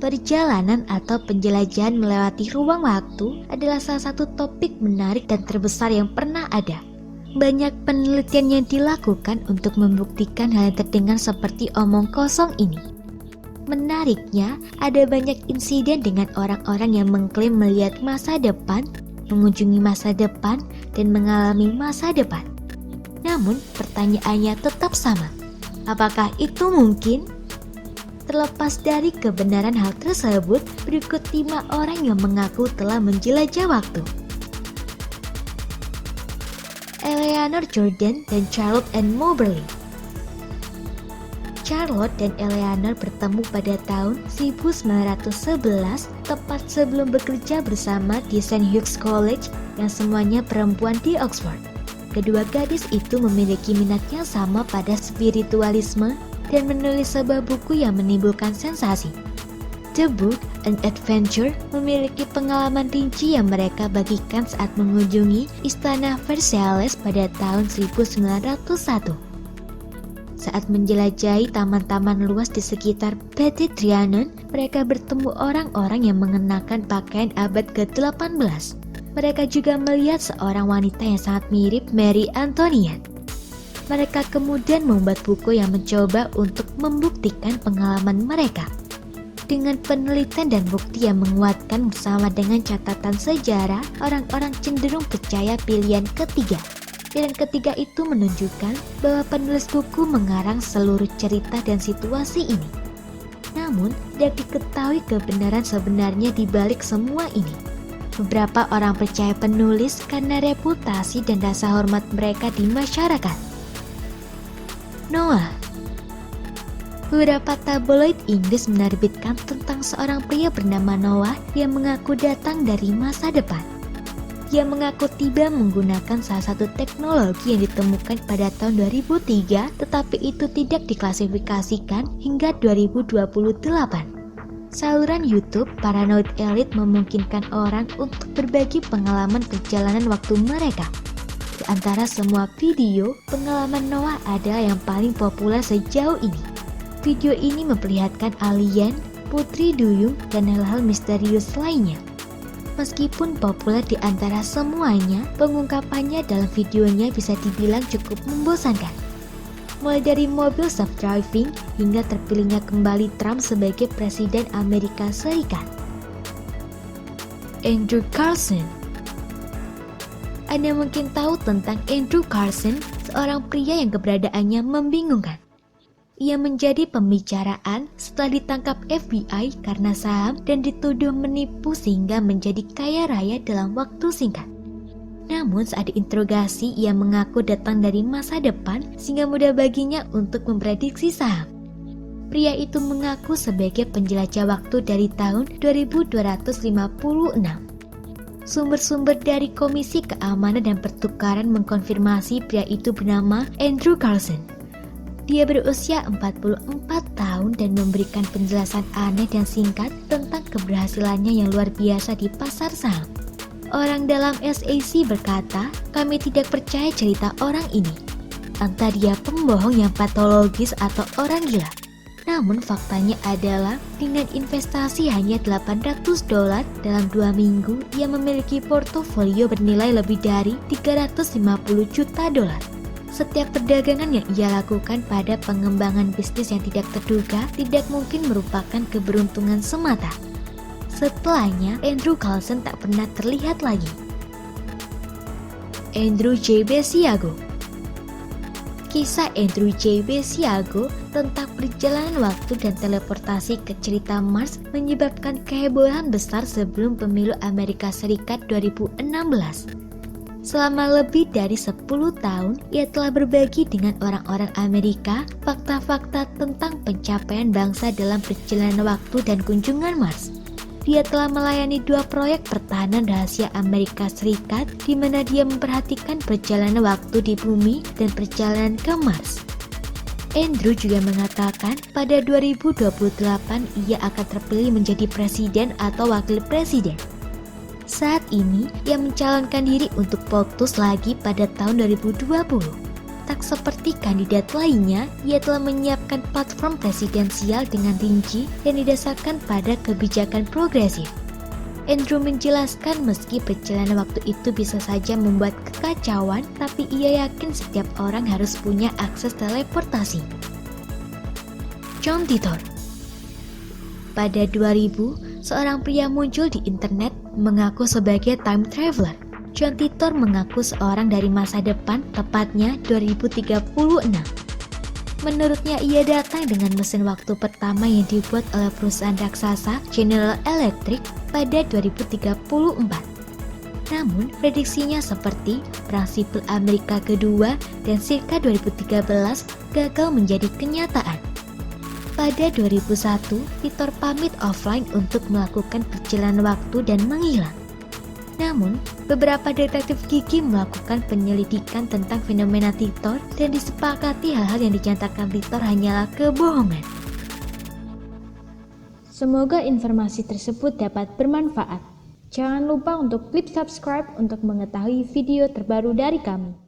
Perjalanan atau penjelajahan melewati ruang waktu adalah salah satu topik menarik dan terbesar yang pernah ada. Banyak penelitian yang dilakukan untuk membuktikan hal yang terdengar seperti omong kosong ini. Menariknya, ada banyak insiden dengan orang-orang yang mengklaim melihat masa depan, mengunjungi masa depan, dan mengalami masa depan. Namun, pertanyaannya tetap sama. Apakah itu mungkin? Terlepas dari kebenaran hal tersebut, berikut 5 orang yang mengaku telah menjelajah waktu. Eleanor Jordan dan Charlotte Ann Moberly. Charlotte dan Eleanor bertemu pada tahun 1911, tepat sebelum bekerja bersama di St. Hugh's College yang semuanya perempuan di Oxford. Kedua gadis itu memiliki minat yang sama pada spiritualisme dan menulis sebuah buku yang menimbulkan sensasi. The Book, An Adventure memiliki pengalaman rinci yang mereka bagikan saat mengunjungi Istana Versailles pada tahun 1901. Saat menjelajahi taman-taman luas di sekitar Petit Trianon, mereka bertemu orang-orang yang mengenakan pakaian abad ke-18. Mereka juga melihat seorang wanita yang sangat mirip Marie Antoinette. Mereka kemudian membuat buku yang mencoba untuk membuktikan pengalaman mereka. Dengan penelitian dan bukti yang menguatkan bersama dengan catatan sejarah, orang-orang cenderung percaya pilihan ketiga. Pilihan ketiga itu menunjukkan bahwa penulis buku mengarang seluruh cerita dan situasi ini. Namun, tidak diketahui kebenaran sebenarnya di balik semua ini. Beberapa orang percaya penulis karena reputasi dan rasa hormat mereka di masyarakat. Noah. Beberapa tabloid Inggris menerbitkan tentang seorang pria bernama Noah yang mengaku datang dari masa depan. Ia mengaku tiba menggunakan salah satu teknologi yang ditemukan pada tahun 2003, tetapi itu tidak diklasifikasikan hingga 2028. Saluran YouTube Paranoid Elite memungkinkan orang untuk berbagi pengalaman perjalanan waktu mereka. Di antara semua video, pengalaman Noah adalah yang paling populer sejauh ini. Video ini memperlihatkan alien, putri duyung, dan hal-hal misterius lainnya. Meskipun populer di antara semuanya, pengungkapannya dalam videonya bisa dibilang cukup membosankan. Mulai dari mobil self-driving hingga terpilihnya kembali Trump sebagai Presiden Amerika Serikat. Andrew Carlson. Anda mungkin tahu tentang Andrew Carlson, seorang pria yang keberadaannya membingungkan. Ia menjadi pembicaraan setelah ditangkap FBI karena saham dan dituduh menipu sehingga menjadi kaya raya dalam waktu singkat. Namun saat diinterogasi, ia mengaku datang dari masa depan sehingga mudah baginya untuk memprediksi saham. Pria itu mengaku sebagai penjelajah waktu dari tahun 2256. Sumber-sumber dari Komisi Keamanan dan Pertukaran mengkonfirmasi pria itu bernama Andrew Carlson. Dia berusia 44 tahun dan memberikan penjelasan aneh dan singkat tentang keberhasilannya yang luar biasa di pasar saham. Orang dalam SEC berkata, "Kami tidak percaya cerita orang ini. Entah dia pembohong yang patologis atau orang gila." Namun faktanya adalah dengan investasi hanya $800 dalam 2 minggu, ia memiliki portofolio bernilai lebih dari $350 juta. Setiap perdagangan yang ia lakukan pada pengembangan bisnis yang tidak terduga tidak mungkin merupakan keberuntungan semata. Setelahnya, Andrew Carlson tak pernah terlihat lagi. Andrew J. Basiago. Kisah Andrew J. Basiago tentang perjalanan waktu dan teleportasi ke cerita Mars menyebabkan kehebohan besar sebelum pemilu Amerika Serikat 2016. Selama lebih dari 10 tahun, ia telah berbagi dengan orang-orang Amerika fakta-fakta tentang pencapaian bangsa dalam perjalanan waktu dan kunjungan Mars. Dia telah melayani 2 proyek pertahanan rahasia Amerika Serikat di mana dia memperhatikan perjalanan waktu di bumi dan perjalanan ke Mars. Andrew juga mengatakan pada 2028 ia akan terpilih menjadi presiden atau wakil presiden. Saat ini, ia mencalonkan diri untuk POTUS lagi pada tahun 2020. Tak seperti kandidat lainnya, ia telah menyiapkan platform presidensial dengan rinci dan didasarkan pada kebijakan progresif. Andrew menjelaskan meski perjalanan waktu itu bisa saja membuat kekacauan, tapi ia yakin setiap orang harus punya akses teleportasi. John Titor. Pada 2000, seorang pria muncul di internet mengaku sebagai time traveler. John Titor mengaku seorang dari masa depan, tepatnya 2036. Menurutnya ia datang dengan mesin waktu pertama yang dibuat oleh perusahaan raksasa General Electric pada 2034. Namun, prediksinya seperti Perang Sipil Amerika Kedua dan circa 2013 gagal menjadi kenyataan. Pada 2001, Titor pamit offline untuk melakukan perjalanan waktu dan menghilang. Namun, beberapa detektif gigi melakukan penyelidikan tentang fenomena Titor dan disepakati hal-hal yang dinyatakan Titor hanyalah kebohongan. Semoga informasi tersebut dapat bermanfaat. Jangan lupa untuk klik subscribe untuk mengetahui video terbaru dari kami.